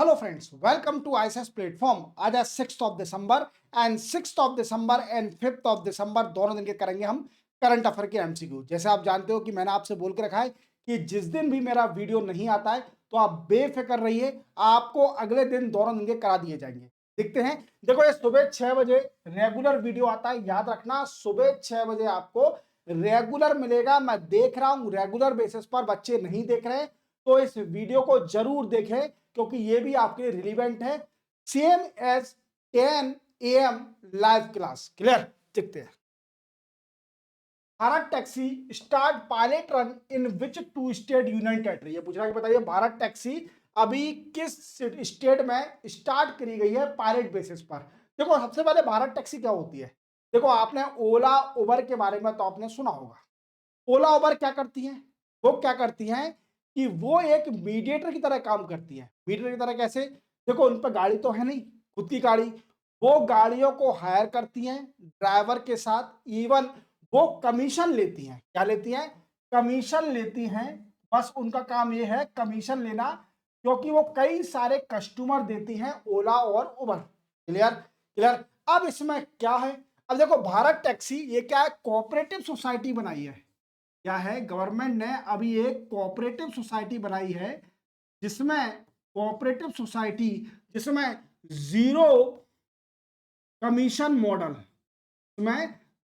Hello friends, welcome to ISS platform. आज है 6 दिसंबर and 6 December and 5 दिसंबर दोनों दिन के करेंगे हम करंट अफेयर के एमसीक्यू। जैसे आप जानते हो कि मैंने आपसे बोल के रखा है कि जिस दिन भी मेरा वीडियो नहीं आता है तो आप बेफिक्र रहिए, आपको अगले दिन दोनों दिन के करा दिए जाएंगे। देखते हैं, देखो ये सुबह 6 बजे रेगुलर वीडियो आता है, याद रखना सुबह 6 बजे आपको रेगुलर मिलेगा। मैं देख रहा हूं रेगुलर बेसिस पर बच्चे नहीं देख रहे हैं, तो इस वीडियो को जरूर देखें क्योंकि ये भी आपके लिए रिलीवेंट है। Same as 10 AM live class. Clear? देखते हैं। Bharat taxi start pilot run in which two state union territory. ये पूछ रहा है कि बताइए भारत टैक्सी अभी किस स्टेट में स्टार्ट करी गई है पायलट बेसिस पर। देखो सबसे पहले भारत टैक्सी क्या होती है। देखो आपने ओला उबर के बारे में तो आपने सुना होगा। ओला उबर क्या करती है, वो क्या करती हैं कि वो एक मीडिएटर की तरह काम करती है। मीडिएटर की तरह कैसे? देखो उन पर गाड़ी तो है नहीं, खुद की गाड़ी, वो गाड़ियों को हायर करती हैं ड्राइवर के साथ। इवन वो कमीशन लेती हैं। क्या लेती हैं? कमीशन लेती हैं। बस उनका काम ये है कमीशन लेना, क्योंकि वो कई सारे कस्टमर देती हैं ओला और उबर। क्लियर? क्लियर। अब इसमें क्या है, अब देखो भारत टैक्सी ये क्या है, कोऑपरेटिव सोसाइटी बनाई है। क्या है, गवर्नमेंट ने अभी एक कोऑपरेटिव सोसाइटी बनाई है, जिसमें कोऑपरेटिव सोसाइटी जिसमें जीरो कमीशन मॉडल में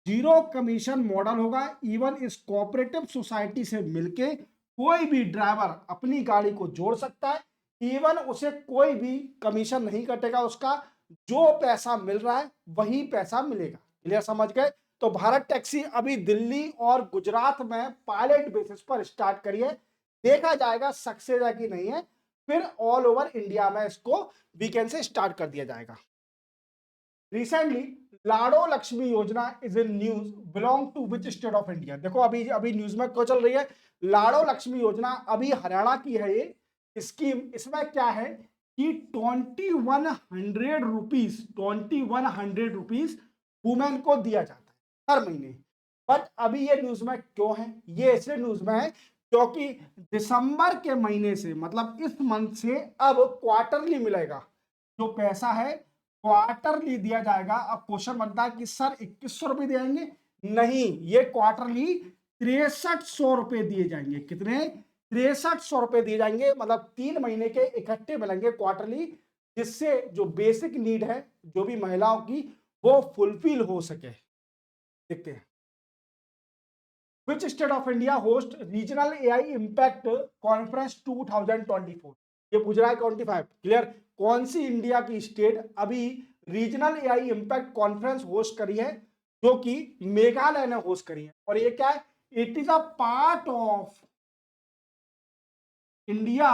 जीरो कमीशन मॉडल होगा। इवन इस कोऑपरेटिव सोसाइटी से मिलके कोई भी ड्राइवर अपनी गाड़ी को जोड़ सकता है। इवन उसे कोई भी कमीशन नहीं कटेगा, उसका जो पैसा मिल रहा है वही पैसा मिलेगा। क्लियर? समझ गए? तो भारत टैक्सी अभी दिल्ली और गुजरात में पायलट बेसिस पर स्टार्ट करी है। देखा जाएगा सक्सेस है कि नहीं है, फिर ऑल ओवर इंडिया में इसको वीकेंड से स्टार्ट कर दिया जाएगा। Recently Lado Lakshmi Yojana is in news, belong to which state of India. देखो अभी अभी न्यूज में क्यों चल रही है, लाडो लक्ष्मी योजना अभी हरियाणा की है ये स्कीम। इसमें क्या है कि 2100 रुपीज वुमेन को दिया जाता है हर महीने। बट अभी ये न्यूज में क्यों है, ये इसलिए न्यूज में है क्योंकि दिसंबर के महीने से, मतलब इस मंथ से अब क्वार्टरली मिलेगा जो पैसा है, क्वार्टरली दिया जाएगा। अब क्वेश्चन बनता है कि सर 2100 रुपए देंगे? नहीं, ये क्वार्टरली 6300 रुपए दिए जाएंगे। कितने? 6300 रुपए दिए जाएंगे, मतलब 3 महीने के इकट्ठे मिलेंगे क्वार्टरली, जिससे जो बेसिक नीड है जो भी महिलाओं की वो फुलफिल हो सके। देखते हैं। Which state of India host regional AI impact conference 2024? ये पूछ रहा है 25। क्लियर? कौन सी इंडिया की स्टेट अभी regional AI impact conference host करी है, जो कि मेघालय ने होस्ट करी है। और ये क्या है? It is a part of India,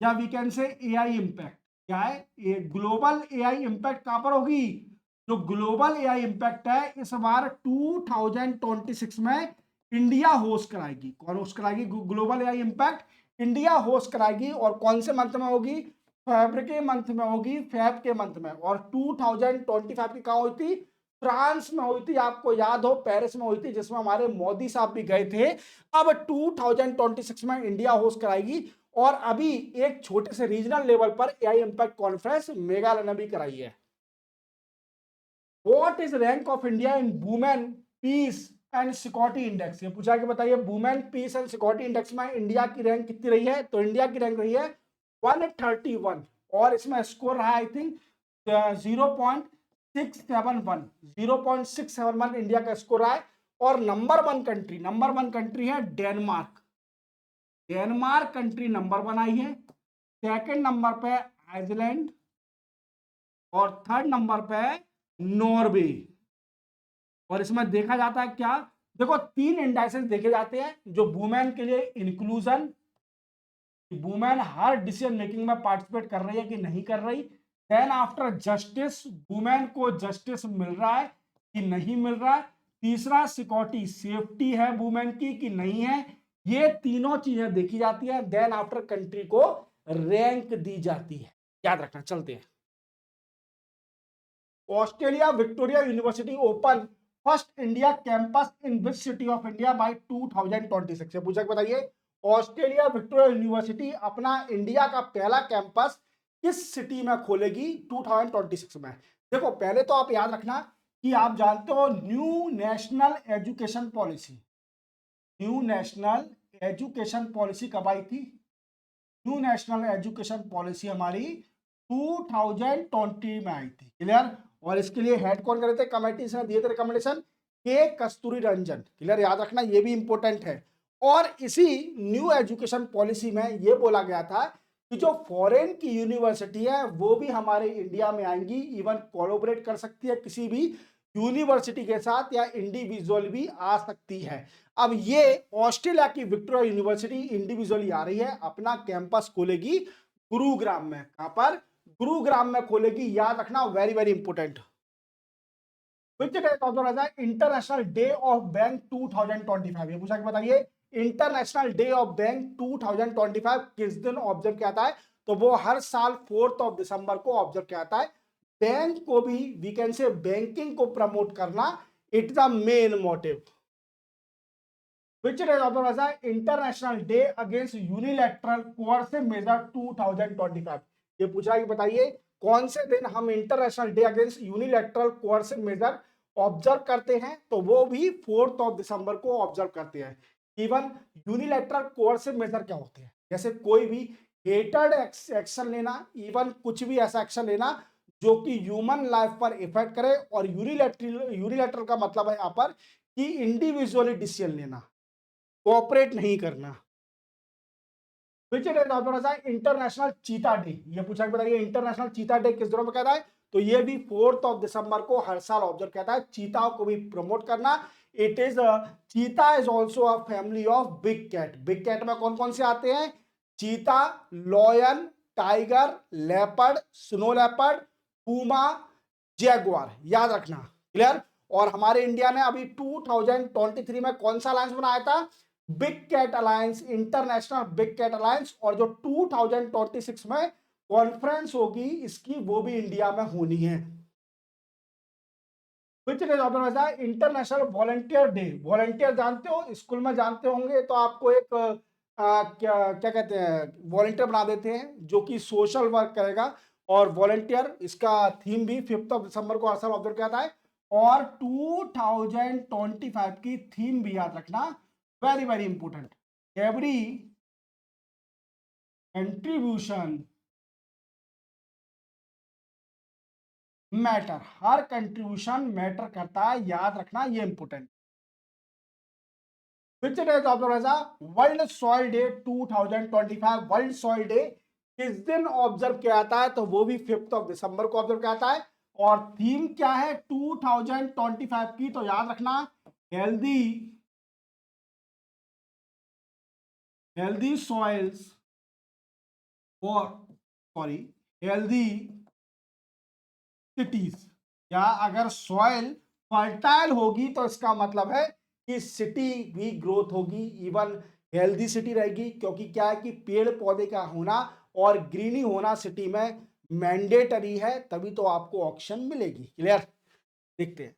या we can say AI impact. क्या है? ये ग्लोबल एआई इंपैक्ट कहां पर होगी? जो ग्लोबल एआई इंपैक्ट है इस बार 2026 में इंडिया होस्ट कराएगी। कौन होस्ट कराएगी? Global AI impact India host कराएगी। और कौन से मंथ में होगी? फेब के मंथ में होगी, फेब के मंथ में। और 2025 की कहां हुई थी? फ्रांस में हुई थी। आपको याद हो पेरिस में हुई थी, जिसमें हमारे मोदी साहब भी गए थे। अब 2026 में इंडिया होस्ट कराएगी। और अभी एक छोटे से रीजनल लेवल पर एआई इंपैक्ट कॉन्फ्रेंस मेघालय ने भी कराई है। What is rank of India in women peace and security index? ये पूछा कि बताइए women peace and security index में इंडिया की रैंक कितनी रही है। तो इंडिया की रैंक रही है 131, और इसमें स्कोर रहा आई थिंक 0.671। 0.671 इंडिया का स्कोर रहा है। और नंबर वन कंट्री है डेनमार्क। डेनमार्क कंट्री नंबर 1 आई है। सेकंड नंबर पे आइसलैंड, और थर्ड नंबर पे नॉर्वे। और इसमें देखा जाता है क्या? देखो 3 इंडाइसेस देखे जाते हैं जो वुमेन के लिए इंक्लूजन, वुमेन हर डिसीजन मेकिंग में पार्टिसिपेट कर रही है कि नहीं कर रही। देन आफ्टर जस्टिस, वुमेन को जस्टिस मिल रहा है कि नहीं मिल रहा है। तीसरा सिक्योरिटी, सेफ्टी है वुमेन की कि नहीं है। ये तीनों चीजें देखी जाती है। देन आफ्टर कंट्री को रैंक दी जाती है। याद रखना। चलते हैं। Australia Victoria university open first India campus in which city of India by 2026? पूछा कि बताइए ऑस्ट्रेलिया विक्टोरिया यूनिवर्सिटी अपना इंडिया का पहला कैंपस किस सिटी में खोलेगी 2026 में? देखो पहले तो आप याद रखना कि आप जानते हो new national education policy, new national education policy कब आई थी? न्यू नेशनल एजुकेशन पॉलिसी हमारी 2020 में आई थी। क्लियर? और इसके लिए हेड कौन करे थे? कमेटी से दिए थे रिकमेंडेशन के कस्तूरी रंजन। क्लियर? याद रखना, ये भी इंपॉर्टेंट है। और इसी न्यू एजुकेशन पॉलिसी में ये बोला गया था कि जो फॉरेन की यूनिवर्सिटी है वो भी हमारे इंडिया में आएंगी, इवन कोलैबोरेट कर सकती है किसी भी यूनिवर्सिटी के साथ या इंडिविजुअल भी आ सकती है। अब ये ऑस्ट्रेलिया की विक्टोरिया यूनिवर्सिटी इंडिविजुअली आ रही है, अपना कैंपस खोलेगी गुरुग्राम में। कहां पर? गुरुग्राम में खोलेगी। याद रखना, very very important. Which day is observe as international day of bank 2025? ये पूछा कि बताइए इंटरनेशनल डे ऑफ बैंक 2025 किस दिन ऑब्जर्व किया जाता है? तो वो हर साल 4 दिसंबर को ऑब्जर्व किया जाता है। बैंक को भी वी कैन से बैंकिंग को प्रमोट करना, it the main motive. Which it is observed as international day against unilateral coercive measure 2025? ये पूछा कि बताइए कौन से दिन हम international day against unilateral coercive measure observe करते हैं? तो वो भी 4 दिसंबर को ऑब्जर्व करते हैं। इवन यूनिलैटरल कोercive मेजर क्या होते हैं? जैसे कोई भी हेटेड एक्शन लेना, इवन कुछ भी ऐसा एक्शन लेना जो कि ह्यूमन लाइफ पर इफेक्ट करे। और यूनिलैटरल का मतलब है यहाँ पर कि इंडिविजुअली डिसीजन लेना, कोऑपरेट नहीं करना। इंटरनेशनल चीता डे, ये पूछा कि बताइए इंटरनेशनल चीता डे किस दिनों में कहता है? तो ये भी 4 दिसंबर को हर साल ऑब्जर्व कहता है। चीताओं को भी प्रमोट करना। It is cheetah is also a family of big cat. Big cat में कौन कौन से आते हैं? Cheetah, lion, tiger, leopard, snow leopard, puma, jaguar. याद रखना। क्लियर? और हमारे इंडिया ने अभी 2023 में कौन सा अलायंस बनाया था? Big cat alliance, international big cat alliance. और जो 2026 में कॉन्फ्रेंस होगी इसकी, वो भी इंडिया में होनी है। International volunteer day. वॉलंटियर जानते हो, स्कूल में जानते होंगे, तो आपको एक क्या क्या कहते हैं, वॉलंटियर बना देते हैं जो कि सोशल वर्क करेगा। और वॉलंटियर, इसका थीम भी 5 दिसंबर को हर साल ऑब्जर्व किया जाता है। और 2025 की थीम भी याद रखना, very very important. Every contribution matter. हर कंट्रीब्यूशन मैटर करता है, याद रखना, ये important. Which day observe world soil day 2025? World soil day किस दिन ऑब्जर्व किया जाता है? तो वो भी 5 दिसंबर को ऑब्जर्व किया जाता है। और थीम क्या है 2025 की? तो याद रखना, हेल्दी हेल्दी सॉइल्स और सॉरी हेल्दी सिटीज। या अगर सॉइल फर्टाइल होगी तो इसका मतलब है कि सिटी भी ग्रोथ होगी, इवन हेल्दी सिटी रहेगी। क्योंकि क्या है कि पेड़ पौधे का होना और ग्रीनी होना सिटी में मैंडेटरी है, तभी तो आपको ऑक्सीजन मिलेगी। क्लियर? देखते हैं।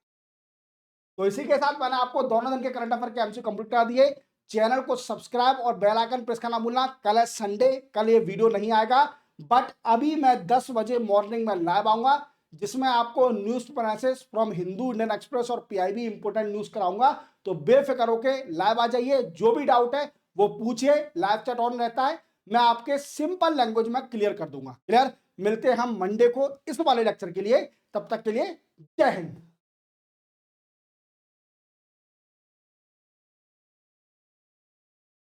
तो इसी के साथ मैंने आपको दोनों दिन के करंट अफेयर के एमसीक्यू कंप्लीट करा दिए। चैनल को सब्सक्राइब और बेल आइकन प्रेस करना भूलना। कल है संडे, कल ये वीडियो नहीं आएगा, बट अभी मैं 10 बजे मॉर्निंग में लाइव आऊंगा जिसमें आपको news analysis from Hindu, Indian express और पीआईबी इंपोर्टेंट न्यूज कराऊंगा। तो बेफिक्र होके लाइव आ जाइए, जो भी डाउट है वो पूछिए, लाइव चैट ऑन रहता है, मैं आपके सिंपल लैंग्वेज में क्लियर कर दूंगा। क्लियर? मिलते हैं हम मंडे को इस वाले लेक्चर के लिए, तब तक के लिए जय हिंद।